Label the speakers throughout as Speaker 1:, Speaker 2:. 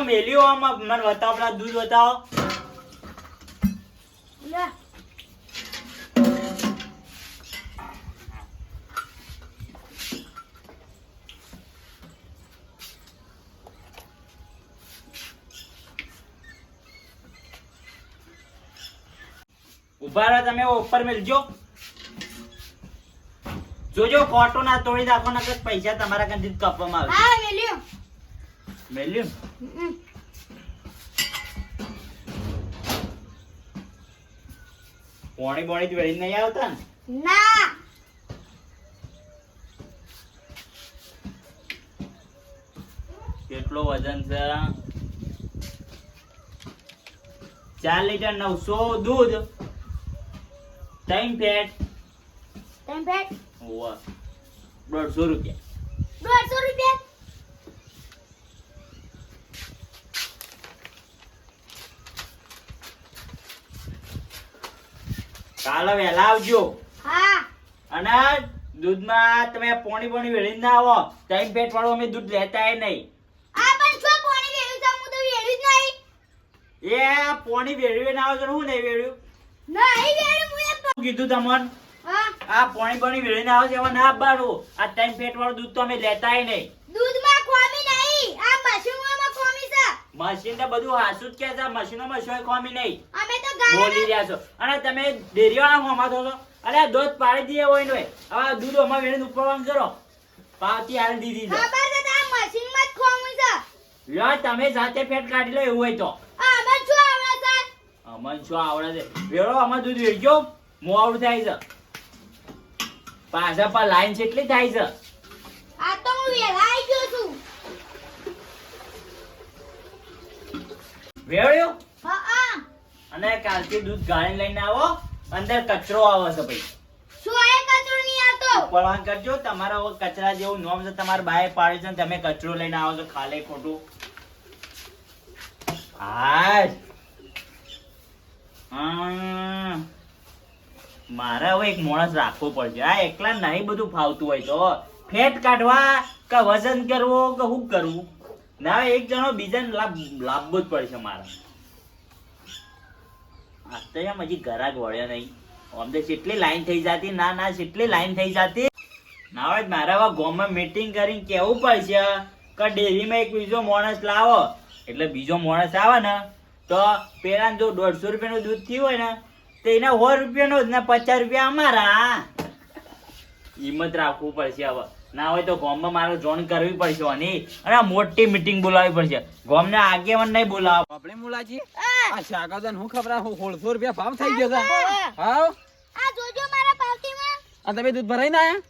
Speaker 1: મેલ્યો આમાં મને બતાવો પેલા દૂધ બતાવો
Speaker 2: લે
Speaker 1: ઉભા રહો તમે ઉપર મેલજો જોજો કોટો ના તોડી નાખો નકર પૈસા તમારા કંથી જ કાપવામાં આવે
Speaker 2: હા મેલ્યો
Speaker 1: મેલ્યું પોણી બોણી થી વેળી નહીં આવતા ને
Speaker 2: ના
Speaker 1: કેટલો વજન છે 4 લીટર 900 દૂધ 3 ફેટ
Speaker 2: ટેમ્પેટ
Speaker 1: ઓવા 150 રૂપિયા
Speaker 2: 150 રૂપિયા
Speaker 1: કાલે વહેલા આવજો
Speaker 2: હા
Speaker 1: અને દૂધમાં તમે પોણી પોણી વેળી ના આવો 3 ફેટ વાળું અમે દૂધ લેતા નહીં
Speaker 2: આ પણ છો પાણી વેળ્યું છે હું તો વેળ્યું જ નહીં
Speaker 1: એ પોણી વેળવી ના આવે તો હું નહીં વેળ્યું
Speaker 2: નહીં વેળ્યું હું
Speaker 1: શું કીધું તમને
Speaker 2: હા
Speaker 1: આ પોણી પોણી વેળીને આવે છે એમાં ના આપવાનું આ 3 ફેટ વાળું દૂધ તો અમે લેતાય નહીં
Speaker 2: દૂધમાં ખોમી નહીં આ મશીનમાં ખોમી છે
Speaker 1: મશીન તો બધું હાસું જ કે છે મશીનોમાં શોય ખોમી નહીં
Speaker 2: અમે તો ગાય
Speaker 1: બોલી રહ્યા છો અને તમે ડેરીવાળા હોમાં થો છો અરે આ દૂધ પાડી દીએ હોય ને હવે આ દૂધ અમાર વેળીને ઉપરવાનું કરો પાવતી હાલ દીધી છે
Speaker 2: ખબર છે આ મશીનમાં જ ખોમી છે
Speaker 1: લ્યો તમે જાતે ફેટ કાઢી લો એવું હોય તો
Speaker 2: આ અમે શું આવડે છે
Speaker 1: અમન શું આવડે છે વેળો અમાર દૂધ વેચજો મોડું થાય છે પાછા પર લાઈન કેટલી થાય છે
Speaker 2: આ તો હું વેલા આવી ગયો છું
Speaker 1: વેળ્યો
Speaker 2: હા હા
Speaker 1: અને કાલથી દૂધ ગાળીને લઈને આવો અંદર કચરો આવે છે ભાઈ
Speaker 2: શું એ કચરો નહીં આવતો
Speaker 1: ઉપરવાન કરજો તમારા હવે કચરા જેવું નોમ છે તમારા બાએ પાડે છે ને તમે કચરો લઈને આવો છો ખાલે ખોટું હાય મારે હવે એક માણસ રાખવો પડશે આ એકલા નહીં બધું ફાવતું હોય તો ફેટ કાઢવા કે વજન કરવો કે શું કરવું ના એક જણો બીજાને લાભવો જ પડશે મારે આ તો એમ હજી ઘરાક વળ્યો નહીં આમ તો કેટલી લાઈન થઈ જતી ના કેટલી લાઈન થઈ જતી ના હોય મારે હવે ગામમાં મીટિંગ કરીને કેવું પડશે કે ડેરીમાં એક બીજો માણસ લાવો એટલે બીજો માણસ આવે ને તો પેલા જો 150 રૂપિયાનું દૂધ થયું હોય ને તો એને 100 રૂપિયાનો જ ને 50 રૂપિયા અમારા હિંમત રાખવું પડશે હવે ના હોય તો ગામમાં મારે જોણ કરવી પડશે અને મોટી મીટિંગ બોલાવવી પડશે ગામના આગેવાન નહીં બોલાવો
Speaker 3: આપણે મુલાજી આ શાકભાજી હું ખબર 1600 રૂપિયા ભાવ થઈ ગયો છે હાવ
Speaker 2: આ જોજો મારા પાવતીમાં
Speaker 3: આ તમે દૂધ ભરાઈને આયા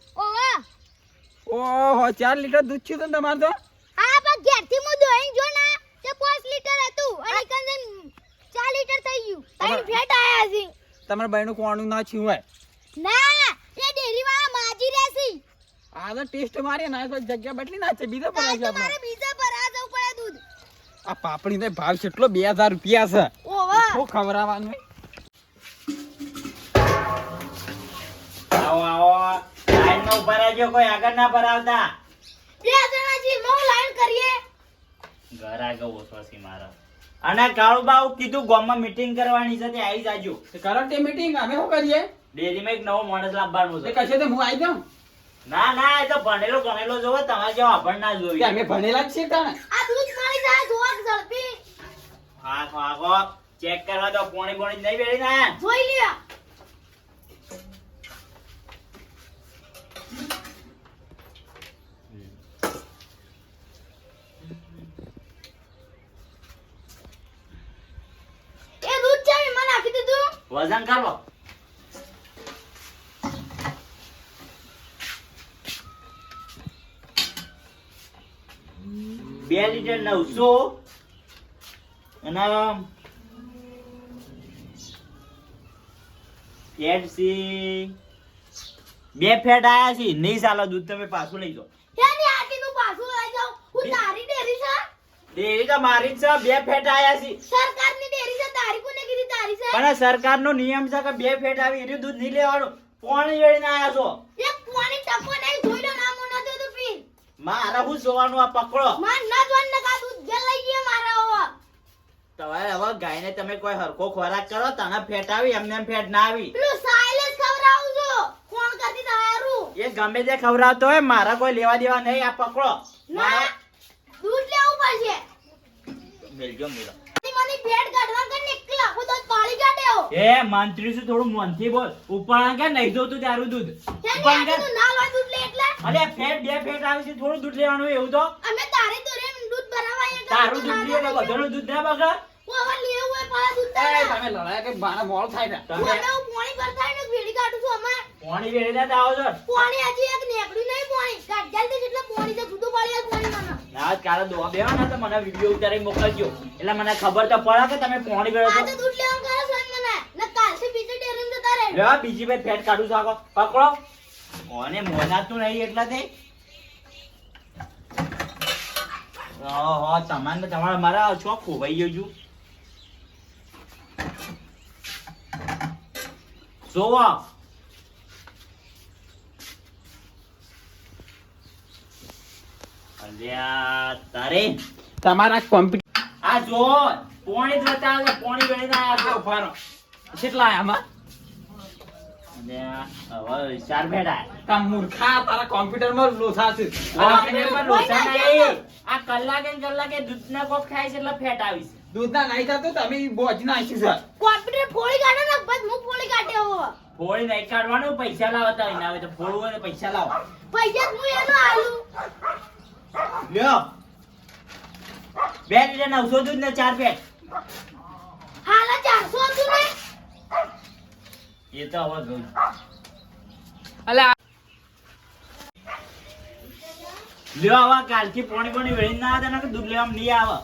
Speaker 2: ઓહો
Speaker 3: ઓહો 4 લીટર દૂધ થયું ને તમારે તો
Speaker 2: હા પણ ઘેરથી હું દોઈને જો ના તે 5 લીટર હતું અને કંદન 4 લીટર થઈ ગયું તારી ફેટ આયા છે
Speaker 3: તમારા બાઈનું કોણું ના થયું હોય
Speaker 2: ના એ ડેરીવાળા માજી રહેસી
Speaker 3: આ તો ટેસ્ટ મારી ના તો જગ્યા બદલી ના છે બીજા પર આવી આપણે
Speaker 2: મારે બીજા પર આ જવું પડે દૂધ
Speaker 3: આ પાપડી નો ભાવ કેટલો 2000 રૂપિયા છે
Speaker 2: ઓહો
Speaker 3: શું ખવરાવાનું
Speaker 1: આવો લાઈનમાં ઉભા રહેજો કોઈ આગળ ના ભરાવતા
Speaker 2: બે જણાજી બહુ લાઈન કરીએ
Speaker 1: ઘર આગળ ઓછોસી મારા અને કાળુબાઉ કીધું ગામમાં મીટિંગ કરવાની છે તે આવી જાજો
Speaker 3: કરંટ મીટિંગ અમે શું કરીએ
Speaker 1: ડેરીમાં એક નવો માણસ લાવવાનો
Speaker 3: તે
Speaker 1: છે
Speaker 3: કશે તો હું આવી જાઉં
Speaker 1: ના એ તો ભણેલો ગણેલો જોવો તમારે જેવો અભણ ના
Speaker 3: કે
Speaker 1: જોઈ
Speaker 3: અમે ભણેલા જ છીએ તાણે
Speaker 2: આ દૂધ મળી જાય જોવા ઝડપી
Speaker 1: આગો ચેક કરવા તો પોણી બોણી નહીં બેડી ના
Speaker 2: જોઈ લ્યો એ દૂધ છે મને નાખી દીધું
Speaker 1: વજન કરો બે લીટર 900 અને બે ફેટ આયા છે નહીં ચાલો દૂધ તમે પાછું લઈ જાઓ
Speaker 2: ત્યાંની આટી નું પાછું લઈ જાઉં હું તારી ડેરી છે
Speaker 1: ડેરી તો મારી જ છે બે ફેટ આયા છે
Speaker 2: સરકારની ડેરી છે તારી કોને કીધી તારી છે
Speaker 1: પણ સરકારનો નિયમ છે કે બે ફેટ આવી એનું દૂધ નહીં લેવાનું પોણી વેળીને આયા છો
Speaker 2: એક પાણી ટકો નહીં જોઈ લો ના મોનો તો પી
Speaker 1: મારા હું જોવાનું આ પકડો
Speaker 2: માર ના જોન ને કા દૂધ જે લઈ ગયે મારા ઓ
Speaker 1: તમારે હવે ગાયને તમે કોઈ હરખો ખોરાક કરો તને ફેટ આવી એમને એમ ફેટ ના આવી
Speaker 2: પેલું સાયલેન્સ ખવડાવું છું ફોન કરતી તારું
Speaker 1: એ ગમે તે ખવડાવતો હોય મારા કોઈ લેવા દેવા નહીં આ પકડો
Speaker 2: ના દૂધ લેવું પડશે
Speaker 1: મેલજો મેલો
Speaker 2: મને ભેટ કાઢવા કે નીકળા હું તો પાળી કાઢ્યો
Speaker 1: એ મંત્રી શું થોડું મનથી બોલ ઉપર કે નહીં જોતું તારું દૂધ ઉપર કે
Speaker 2: તું ના લો દૂધ લે એટલે
Speaker 1: અરે ફેટ બે ફેટ આવે છે થોડું દૂધ લેવાનું હોય એવું તો
Speaker 2: અમે તારે દોરે દૂધ ભરાવા એટલે
Speaker 1: તારું દૂધ લે ને બધાનું દૂધ ના બગા
Speaker 2: હું હવે લેવું હોય પાછા દૂધ
Speaker 3: એ
Speaker 2: તારે
Speaker 3: તમે લડાય કે બાને મોળ થાય ને
Speaker 1: તમે
Speaker 2: હું પાણી ભરતા ને ભેડી કાઢું છું અમે
Speaker 1: પાણી વેડે આવો છો
Speaker 2: પાણી હજી એક નેકડ્યું નહીં પાણી કાઢ્યાલ દે એટલે પાણી તો જુદું પાડી પાણી મને
Speaker 1: ના કાલે દોવા બેવા ના તો મને વિડિયો ઉતારી મોકલજો એટલે મને ખબર તો પડે કે તમે પાણી વેડો છો
Speaker 2: આ તો દૂધ લેવા કરે છે મને ને કાલથી બીજે ડેરીમ જતા રહે
Speaker 1: લે બીજી ભાઈ ફેટ કાઢું સાકો પકડો ઓને મોનાતું નહીં એટલે તે ઓહો તમારા મારા ચોક ખોવાઈ ગયો છું જોવો અલ્યા તારે
Speaker 3: તમારા કોમ્પ્યુટર
Speaker 1: આ જો પોણી જ બતાવો પોણી વેળીને આયા છો
Speaker 3: ઉભારો કેટલા આમાં
Speaker 1: અને હવે ચાર ભેડા
Speaker 3: તા મૂર્ખા તારા કોમ્પ્યુટરમાં લોથા છે
Speaker 1: આ કલાકે ને કલાકે દૂધના કોપ ખાય છે એટલે ફેટ આવી છે
Speaker 3: દૂધના નહીં થતું તમે બોજ નાખી છે
Speaker 2: કોમ્પ્યુટર ફોડી કાઢો ને બસ હું ફોડી કાઢ્યો
Speaker 1: ફોડી નહીં કાઢવાનું પૈસા લાવતા હોય ના હોય તો ફોડવું હોય તો પૈસા લાવો
Speaker 2: પૈસા હું એનો આલુ
Speaker 1: લ્યો 2 લીટર 900 દૂધ ને 4 પેટ
Speaker 2: હાલા 400 હતું ને
Speaker 1: એ તો હવે ગયું
Speaker 3: અલા
Speaker 1: લ્યો આવા કાલથી પોણી વેળી ના આવે ને દૂધ લેવામાં નહીં આવે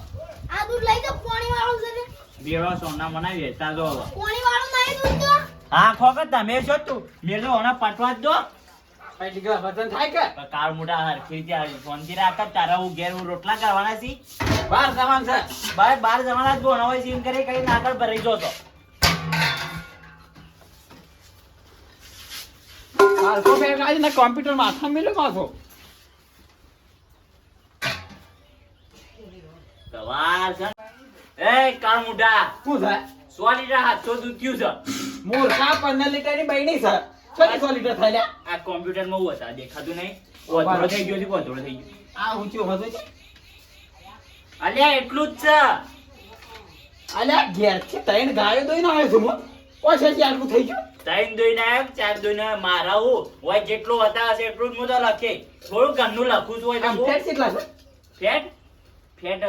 Speaker 2: આ દૂધ લઈ તો પાણી વાળું છે ને
Speaker 1: બેડો સોના મનાવી વેચતા જો હવે
Speaker 2: પાણી વાળું નહીં દૂધ તો
Speaker 1: હા ખોકે તમે છો તું મેલો ઓના પટવા જ દો
Speaker 3: પૈસા કે વજન થાય કે
Speaker 1: કાળ મોટા હરખી રીતે ફોનથી રાખ તારા હું ઘેર હું રોટલા કરવાના છી
Speaker 3: બાર સમાન છે
Speaker 1: બાર જમાના જ ભણો હોય છે એમ કરી કઈ આગળ ભરાઈ જો તો
Speaker 3: આલકો ફેર કાઢી ને કોમ્પ્યુટર માથા મેલો માથો
Speaker 1: સવાર છે એ કાળ મોટા
Speaker 3: શું છે
Speaker 1: 100 લીટર 700 દૂધ થયું છે
Speaker 3: મૂર્ખા 15 લીટરની બહેની છે ચોથી 100 લીટર થાય લ્યા
Speaker 1: આ કોમ્પ્યુટર માં હું હતા દેખાતું નહીં કોથળો થઈ ગયો છે કોથળો થઈ ગયો
Speaker 3: આ ઊંચું હતું છે
Speaker 1: અલ્યા એટલું જ છે
Speaker 3: અલ્યા ઘેરથી ત્રણ ગાયો દોઈને આવ્યો છું હું ઓછે આટલું થઈ ગયું
Speaker 1: 3 દોઈને આવ્યો 4 દોઈને મારા હું હોય જેટલું હતા હશે એટલું જ હું તો લખે થોડું ઘરનું લખું છું
Speaker 3: આમ
Speaker 1: હોય
Speaker 3: ફેટ કેટલા છે
Speaker 1: ફેટ ફેટ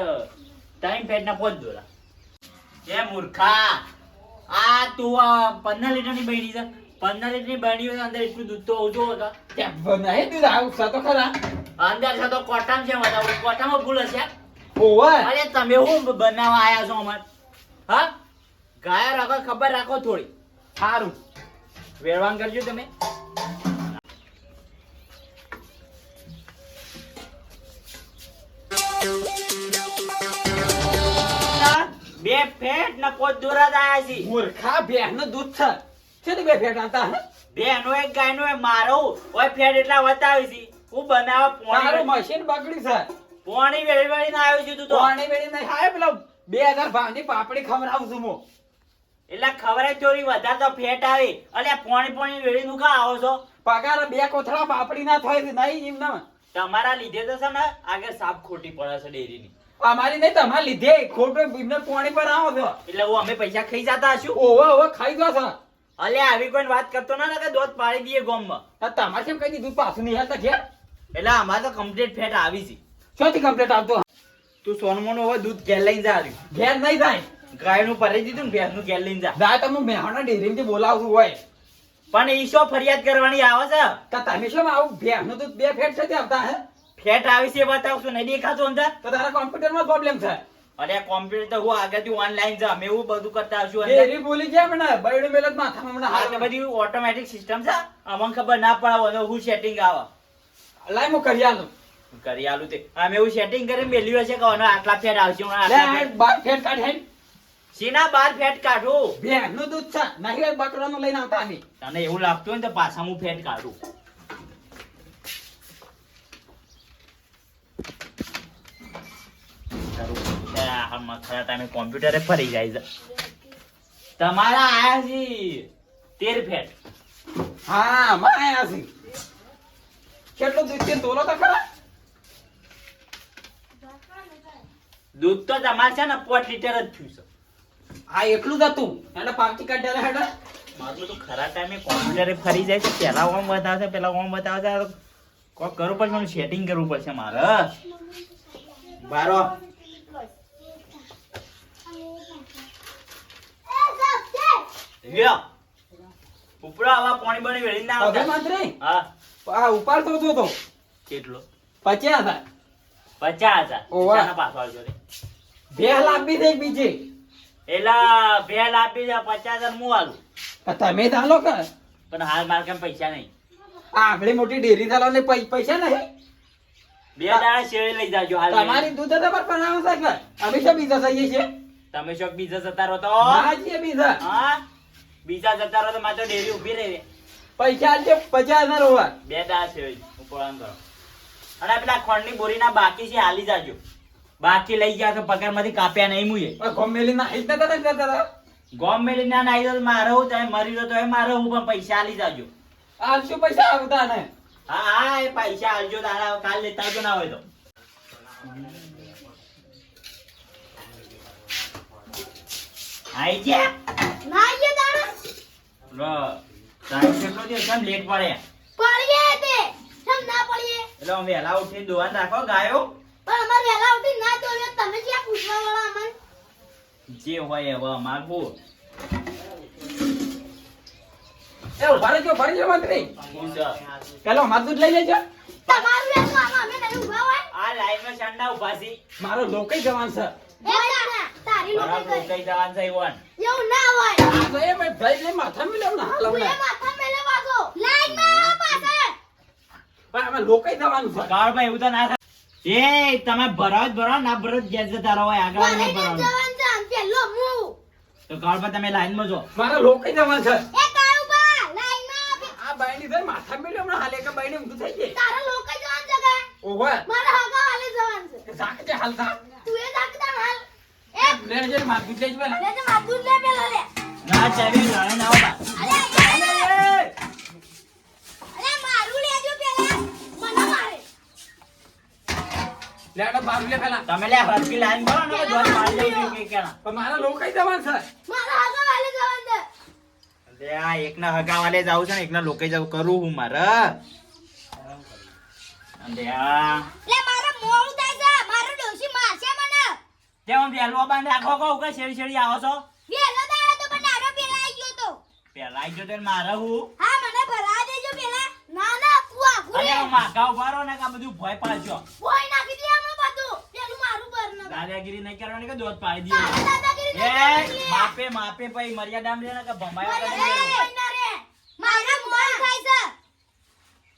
Speaker 1: 3 ફેટ ના 5 દોરા એ મૂર્ખા આ તું 15 લીટર ની બહેણી છે 15 લીટર ની બહેણી હોય અંદર એટલું દૂધ તો ઓછું હોતા
Speaker 3: ત્યાં નહીં દૂધ આવું છે તો ખરા
Speaker 1: અંદર છે તો કોટામ છે બધા કોટામાં ભૂલ હશે
Speaker 3: ઓવર
Speaker 1: અરે તમે શું બનાવવા આયા છો અમાર હા ગાયા રાખો ખબર રાખો થોડી
Speaker 3: સારું
Speaker 1: વેરવાન કરજો તમે બે ફેટ ના પોત દોરા જ આયા છે
Speaker 3: મૂર્ખા ભેંસનું દૂધ છે છે તો બે ફેટ આવતા હે
Speaker 1: બેનો એક ગાયનો એક મારો ઓય ફેટ એટલા વતાવી છે હું બનાવવા
Speaker 3: તારું
Speaker 1: પોણી
Speaker 3: મશીન બગડ્યું છે
Speaker 1: પોણી વેળવાળી ના આવ્યો છું તું તો
Speaker 3: પાણી વેળી નહીં હાય પેલો 2000 ભાવની પાપડી ખવડાવું છું હું
Speaker 1: એટલે ખબર જ ચોરી વધારે તો ફેટ આવી અલ્યા પોણી વેળી નું કા આવો છો
Speaker 3: પગાર 2 કોથળા પાપડી ના થાય છે નહીં એમ ના
Speaker 1: તમારા લીધે તો છે ને આગળ સાપ ખોટી પડે છે ડેરીની
Speaker 3: અમારી નહીં તમારે લીધે ખોટો એમને પાણી પર આવો છો
Speaker 1: એટલે હું અમે પૈસા ખાઈ જતા હશું
Speaker 3: ઓવે ઓવે ખાઈ ગયો છે
Speaker 1: અલ્યા આવી કોઈ વાત કરતો ના કે દોધ પાડી દઈએ ગોમમાં
Speaker 3: આ તમારે કેમ કઈ દીધું પાછું નહીં હાલતા ઘેર
Speaker 1: એટલે અમારે તો કમ્પ્લીટ ફેટ આવી છે
Speaker 3: શોથી કમ્પ્લીટ આવતો
Speaker 1: તું સોનમોનો હવે દૂધ ઘેર લઈને જા આવ્યું
Speaker 3: ઘેર નહીં થાય
Speaker 1: ગાયનું ભરી દીધું ને ભેંસનું ઘેર લઈને જા
Speaker 3: જાય તો હું મેહોણા ડેરીમાંથી બોલાવું હોય
Speaker 1: પણ ઈ શું ફરિયાદ કરવાની આવે છે
Speaker 3: તો તમે શું આવું ભેંસનું દૂધ 2 ફેટ છે તે આવતા હે
Speaker 1: ફેટ આવી છે બતાવશું નહીં દેખાતું અંદર
Speaker 3: તો તારા કોમ્પ્યુટરમાં પ્રોબ્લેમ છે
Speaker 1: અરે કોમ્પ્યુટર તો હું આગળથી ઓનલાઈન છે અમે એવું બધું કરતા આવશું અંદર
Speaker 3: ડેરી બોલી છે પણ બૈડું મેલત માથામાં હમણાં
Speaker 1: આ તો
Speaker 3: હાલ
Speaker 1: બધી ઓટોમેટિક સિસ્ટમ છે અમને ખબર ના પડે હું સેટિંગ આવે
Speaker 3: લાઈ હું કરી આલું
Speaker 1: કરી આલું તે અમે એવું સેટિંગ કરીને મેલ્યું હશે કે આનો આટલા ફેટ આવશે
Speaker 3: લે
Speaker 1: આટલા
Speaker 3: આ
Speaker 1: ફેટ
Speaker 3: બાર ફેટ કાઢે
Speaker 1: સીના બાર ફેટ કાઢું
Speaker 3: ભેંસનું દૂધ છે નહીં બકરાનું લઈને આવતા અમે
Speaker 1: તને એવું લાગતું હોય ને તો પાછા હું ફેટ કાઢું આ ખરા ટાઈમે કોમ્પ્યુટરે ફરી જાય છે. તમારા આયા છે 13 ફેટ.
Speaker 3: હા માં આયા છે. કેટલું દૂધ છે તોલો તો ખરા.
Speaker 1: દૂધ તો તમારે છે ને 5 લીટર જ થયું છે.
Speaker 3: આ એટલું જ હતું એટલે પાવતી કાઢ્યા હેડે.
Speaker 1: મારું તો ખરા ટાઈમે કોમ્પ્યુટરે ફરી જાય છે. પેલા ઓમ બતાવશે પેલા ઓમ બતાવશે. કોક કરવું પડશે, મને સેટિંગ કરવું પડશે મારે. બારો લ્યો ઉપરો આવા પાણી બની વેળી ના
Speaker 3: હવે
Speaker 1: આવતા.
Speaker 3: મંત્રી
Speaker 1: હા
Speaker 3: આ ઉપાડતો હતો તો
Speaker 1: કેટલો
Speaker 3: 50,000
Speaker 1: 50,000.
Speaker 3: ઓવા.
Speaker 1: શાના પાછો આવજો રે?
Speaker 3: 2 લાંબી છે એક બીજી.
Speaker 1: એલા ભેલ આપી દે 50,000 હું આલું.
Speaker 3: પણ તમે ચાલો કે
Speaker 1: પણ હાલ મારે કેમ પૈસા નહીં.
Speaker 3: આટલી મોટી ડેરી ચાલો ને પૈસા નહીં.
Speaker 1: 2 દાડા શેરડી લઈ જાજો હાલ.
Speaker 3: તમારી દૂધ તમારે બનાવો છે કે અમે શું બીજા થઈએ છીએ.
Speaker 1: તમે શોક બીજા જતા રહો તો
Speaker 3: ના છીએ બીજા.
Speaker 1: હા બીજા જતા રહો તો મારે તો ડેરી ઊભી રહે.
Speaker 3: પૈસા આલજો 50,000 હોવા.
Speaker 1: 2 દાડા શેરડી ઉપરાંત કરો. અને પેલા ખોંડની બોરીના બાકી છે હાલી જાજો. બાકી લઈ ગયા તો પગારમાંથી કાપ્યા નહીં મુએ.
Speaker 3: ગમેલી ના હિત નતા કરતા.
Speaker 1: ગોમ મેલી ના નાઈ તો મારે હું તમે મરી દો તો મારે હું પણ પૈસા આલી જાજો.
Speaker 3: આલશું પૈસા આવતા ને.
Speaker 1: હા હા એ પૈસા આલજો તારા કાલ લેતા આવજો ના હોય તો. આઈ ગયા
Speaker 2: ના આઈએ તારે
Speaker 1: લો ટાઈમ કેટલો છે કેમ લેટ પડે.
Speaker 2: પડીએ તે સમ ના પડીએ
Speaker 1: એટલે અમે વહેલા ઉઠી દોવાન રાખો ગાયો.
Speaker 2: પણ અમાર વેલા ઉઠી ના દોડ્યો તમે ક્યાં પૂછવા વાળા અમન.
Speaker 1: જે હોય હવે માગવું
Speaker 3: એ ભરી જો મંત્રી. પેલો મારું દૂધ લઈ લેજો.
Speaker 2: તમારું વેલું આમાં અમે નહીં ઊભા હોય.
Speaker 1: આ લાઈનમાં શાંડા ઉભા છે.
Speaker 3: મારો લોકઈ જવાન છે.
Speaker 2: એ ના તારી લોકો
Speaker 1: બરાબર કઈ જવાન છે ઈવન.
Speaker 2: એવું ના હોય.
Speaker 3: આ તો એ ભાઈ ને માથા મિલાવ ના હાલ
Speaker 2: તું એ
Speaker 3: હમણાં.
Speaker 2: માથા મેલે વાગો લાઈન માં પાછળ.
Speaker 3: પણ અમે લોકઈ જવાનું છે.
Speaker 1: કાળભાઈ એવું તો ના થાય. એ તમે ભરાવ જ ભરાવ ના ભરો ગેસ જતા રહો આગળ
Speaker 2: મારે
Speaker 1: નહીં ભરાવ.
Speaker 2: જવાન છે આમ પેલો હું.
Speaker 1: તો કાળભાઈ તમે લાઈનમાં જો.
Speaker 3: મારો લોકઈ જવાન છે.
Speaker 2: એ કાળુબા લાઈન માં
Speaker 3: આ બાઈની ધર માથા મિલાવ હમણાં હાલે કે બાઈને ઊંધું થઈ જાય.
Speaker 2: તારા લોકો જવાન છે કે
Speaker 3: ઓહો
Speaker 2: મારા હગા વાલે જવાન છે.
Speaker 3: સાકે હાલ થા.
Speaker 2: તું એ જાગતા હાલ. એ
Speaker 3: લેને જે માર દૂધ લેજો પેલા.
Speaker 2: લે તે માબુલ લે પેલો લે.
Speaker 1: ના ચાવી લડાઈ ના હોતા.
Speaker 2: અરે મારું લેજો પેલા મને મારે.
Speaker 3: લેડો બાર લે પેલા.
Speaker 1: તમે લે હરકી લાઈન ભરો ને દોડ મારી દેજો કે કેના.
Speaker 3: પણ મારા લોકઈ જવાન છે.
Speaker 2: મારા હગા વાલે જવાન છે.
Speaker 1: લે આ એકના હગા વાલે જાવ છે ને એકના લોકે જાવ કરું હું મારે. અને આ
Speaker 2: લે મારે મોળું થાય છે. મારો ડોશી મારશે મને.
Speaker 1: તે હું વેલવા બાંધ રાખો કહું કે શેરી શેરી આવો છો.
Speaker 2: વેલો દાડો તો પણ આરો પેલા આવી ગયો તો.
Speaker 1: પેલા આઈ ગયો તો મારે હું.
Speaker 2: હા મને ભરા દેજો પેલા. ના ના તું આખું
Speaker 1: અરે
Speaker 2: લે.
Speaker 1: માગા ઉભારો ને કે આ બધું ભય પાડજો.
Speaker 2: કોઈ નાખી દે આમાં બધું. પેલું મારું ભર ન.
Speaker 1: દાદાગીરી નહીં કરવાની કે દોધ પાડી દીધો.
Speaker 2: તારે દાદાગીરી
Speaker 1: એ
Speaker 2: નહીં કરવાની.
Speaker 1: માપે માપે પછી મર્યાદામાં રે ને કે ભમાયો
Speaker 2: મારે
Speaker 1: કરે ને.
Speaker 2: કોઈ ના રે. મારે મોળ થાય છે.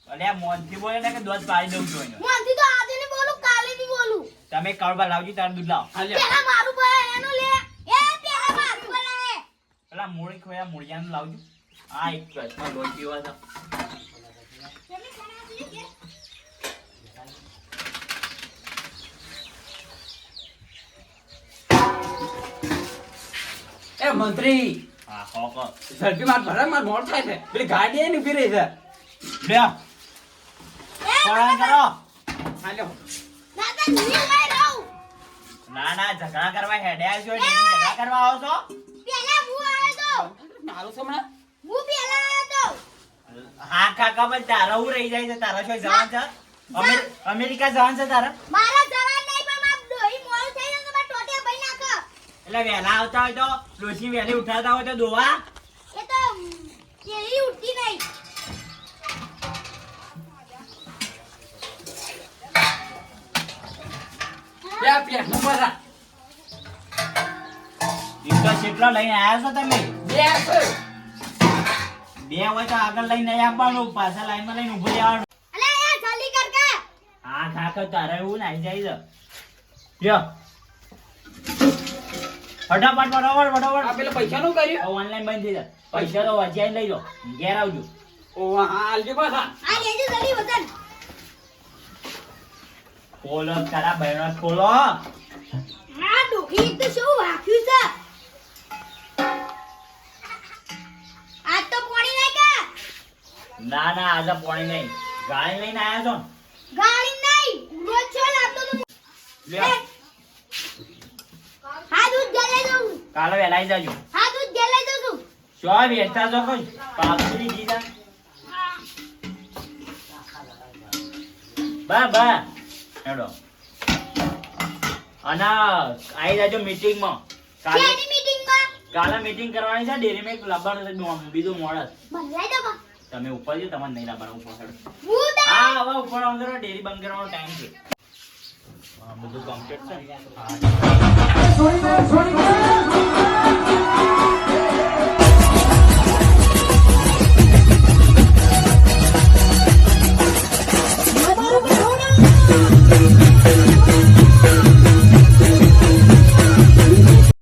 Speaker 1: અલે આ મોનથી બોલે ને કે દોધ પાડી દઉં છું એને.
Speaker 2: મોનથી તો આજે ની બોલું કાલે ની બોલું.
Speaker 1: તમે કાળબા લાવજી તાર દૂધ લાવ.
Speaker 3: હાલ લે.
Speaker 2: પેલા મારું ભર એનું લે. એ પેલા મારું ભર.
Speaker 1: પેલા મૂળી ખોયા મૂળિયાનું લાવજો. આ એક કચ્છમાં લોહી પીવા છે.
Speaker 3: એ મંત્રી
Speaker 1: હા હો
Speaker 3: ઝડપી માર ભરા માર મોડ થાય છે. પેલી ગાડી એની ઉભી રહી છે.
Speaker 1: લે કોણ કરો.
Speaker 3: હાલો.
Speaker 2: દાદા ની લઈ રહું.
Speaker 1: ના ના ઝઘડા કરવા હેડ્યા છો ડેલી ઝઘડા કરવા આવો છો.
Speaker 2: પેલા હું આવ્યો તો.
Speaker 3: મારું છે હમણાં.
Speaker 2: હું પેલા આવ્યો તો.
Speaker 1: હા કાકા પણ તારા હું રહી જાય છે તારા શું જવાન છે. અમેરિકા જવાન છે તારા.
Speaker 2: મારા જવાન નહીં પણ માર ડોહી મોળું થઈ ગયું તો માર ટોટિયા ભઈ નાખો.
Speaker 1: એટલે વહેલા આવતા હોય તો ડોશી વહેલી ઉઠાતા હોય તો દોવા.
Speaker 2: એ તો કેરી ઉઠતી નહીં.
Speaker 3: લે આ પેટનું ભરા.
Speaker 1: ઈટો કેટલો લઈને આવ્યા છો તમે.
Speaker 3: બે છે.
Speaker 1: બે હોય તો આગળ લઈને નહીં આપવાનું પાછા લાઈનમાં લઈને ઉભું રહેવાનું.
Speaker 2: અલે યાર જલ્દી કર કે.
Speaker 1: હા કાકા તારે એવું નાઈ જાય છે. લ્યો ફટાફટ ફટાફટ
Speaker 3: આ
Speaker 1: ફટાફટ.
Speaker 3: પેલા પૈસાનું કર્યું.
Speaker 1: ઓનલાઈન બંધ થઈ જાય. પૈસા તો વચ્ચે લઈ લો ઘેર આવજો.
Speaker 3: ઓ હા આલજો પાછા.
Speaker 2: આ લેજો જલ્દી વજન.
Speaker 1: ખોલો તારા બહેનો ખોલો.
Speaker 2: આ ડોકી એક તો શું વાખ્યું છે આ તો પાણી નહીં કા
Speaker 1: ના ના આજે પાણી નહીં ગાડી લઈને આયા છો ને?
Speaker 2: ગાડી નહીં રોજ છો લાગતો તો
Speaker 1: લ્યો
Speaker 2: હા દૂધ ગલે દઉં
Speaker 1: કાલે વહેલા આવી જાજો
Speaker 2: હા દૂધ ગલે દઉં છું
Speaker 1: શું બેઠા છો કોઈ પાપડી દીધા બા હેડો અને આવી જાજો મીટિંગમાં કાલે
Speaker 2: કેની મીટિંગમાં
Speaker 1: કાલે મીટિંગ કરવાની છે ડેરીમાં એક લાવવાનું બીજું મોડસ
Speaker 2: બંધાઈ દો બા
Speaker 1: તમે ઉપર જો તમારે નહીં લાવવાનું ઉપર હેડો
Speaker 2: હું દા
Speaker 1: હા હવે ઉપર આવો જરા ડેરી બંધ કરવાનો ટાઈમ છે હા બધું કમ્પ્લીટ છે ને? હા